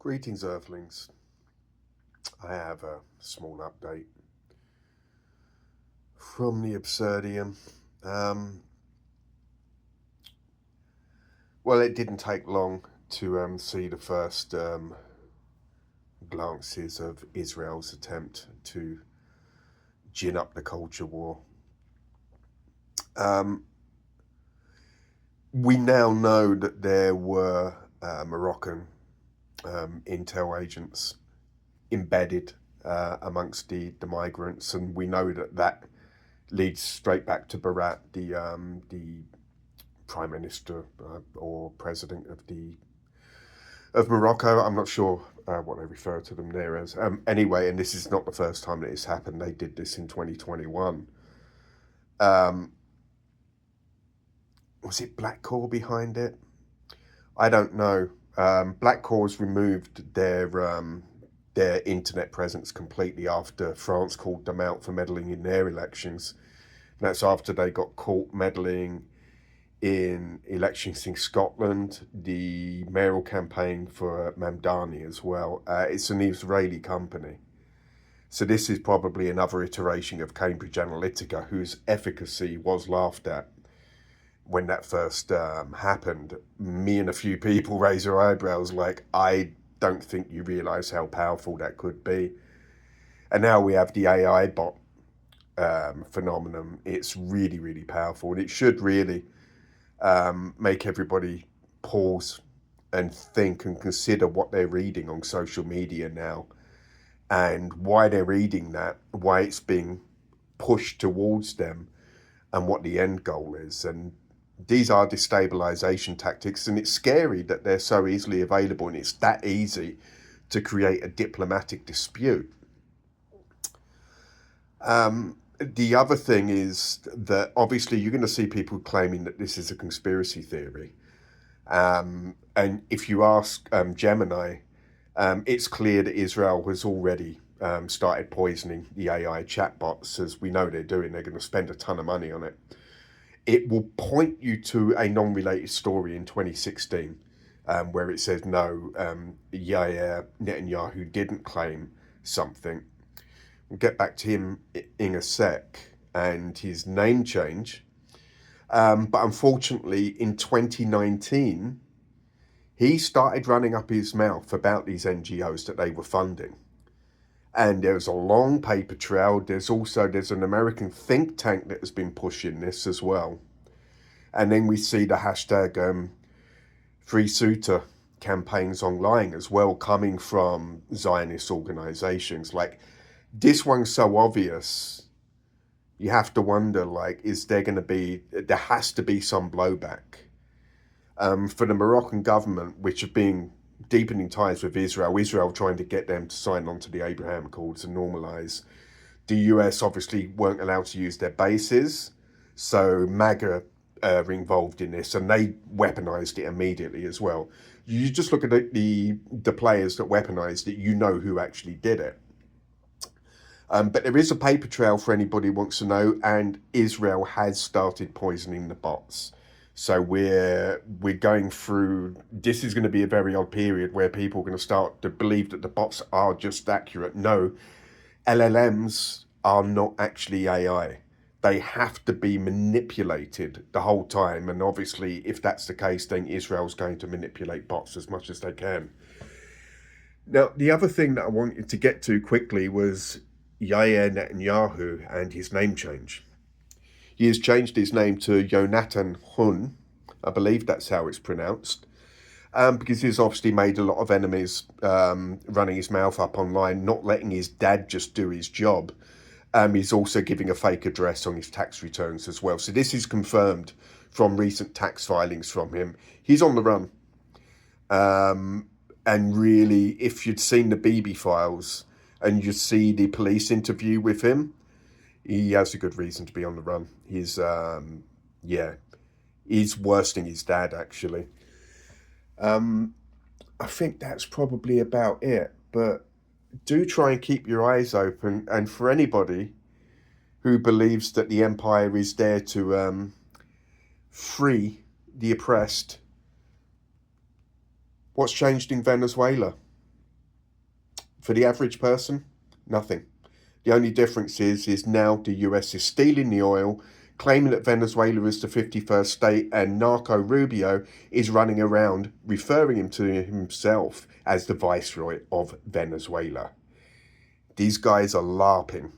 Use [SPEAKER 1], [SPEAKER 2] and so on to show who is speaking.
[SPEAKER 1] Greetings, Earthlings. I have a small update from the Absurdium. Um, well, it didn't take long to see the first glances of Israel's attempt to gin up the culture war. Um, we now know that there were Moroccan intel agents embedded amongst the migrants, and we know that leads straight back to Barat, the prime minister or president of Morocco. I'm not sure what they refer to them there as. Anyway, and this is not the first time that it's happened. They did this in 2021. Um, was it Black Core behind it? I don't know. Black Core's removed their internet presence completely after France called them out for meddling in their elections. And that's after they got caught meddling in elections in Scotland, the mayoral campaign for Mamdani as well. It's an Israeli company. So this is probably another iteration of Cambridge Analytica, whose efficacy was laughed at when that first happened. Me and a few people raised our eyebrows like, I don't think you realise how powerful that could be. And now we have the AI bot phenomenon. It's really, really powerful. And it should really make everybody pause and think and consider what they're reading on social media now and why they're reading that, why it's being pushed towards them, and what the end goal is. And these are destabilization tactics, and it's scary that they're so easily available, and it's that easy to create a diplomatic dispute. The other thing is that obviously you're going to see people claiming that this is a conspiracy theory. And if you ask Gemini, it's clear that Israel has already started poisoning the AI chatbots, as we know they're doing. They're going to spend a ton of money on it. It will point you to a non-related story in 2016 where it says, no, Yair Netanyahu didn't claim something. We'll get back to him in a sec and his name change. But unfortunately, in 2019, he started running up his mouth about these NGOs that they were funding. And there's a long paper trail. There's an American think tank that has been pushing this as well. And then we see the hashtag Free Suter campaigns online as well, coming from Zionist organizations. Like, this one's so obvious, you have to wonder, like, there has to be some blowback. For the Moroccan government, which have been deepening ties with Israel trying to get them to sign on to the Abraham Accords and normalise. The US obviously weren't allowed to use their bases, so MAGA are involved in this, and they weaponized it immediately as well. You just look at the players that weaponized it, you know who actually did it. But there is a paper trail for anybody who wants to know, and Israel has started poisoning the bots. So we're going through, this is going to be a very odd period where people are going to start to believe that the bots are just accurate. No, LLMs are not actually AI. They have to be manipulated the whole time. And obviously, if that's the case, then Israel's going to manipulate bots as much as they can. Now, the other thing that I wanted to get to quickly was Yair Netanyahu and his name change. He has changed his name to Yonatan Hun. I believe that's how it's pronounced. Because he's obviously made a lot of enemies running his mouth up online, not letting his dad just do his job. He's also giving a fake address on his tax returns as well. So this is confirmed from recent tax filings from him. He's on the run. And really, if you'd seen the BB files and you see the police interview with him, he has a good reason to be on the run. He's worse than his dad, actually. I think that's probably about it. But do try and keep your eyes open. And for anybody who believes that the empire is there to free the oppressed, what's changed in Venezuela? For the average person, nothing. The only difference is now the US is stealing the oil, claiming that Venezuela is the 51st state, and Narco Rubio is running around referring him to himself as the viceroy of Venezuela. These guys are LARPing.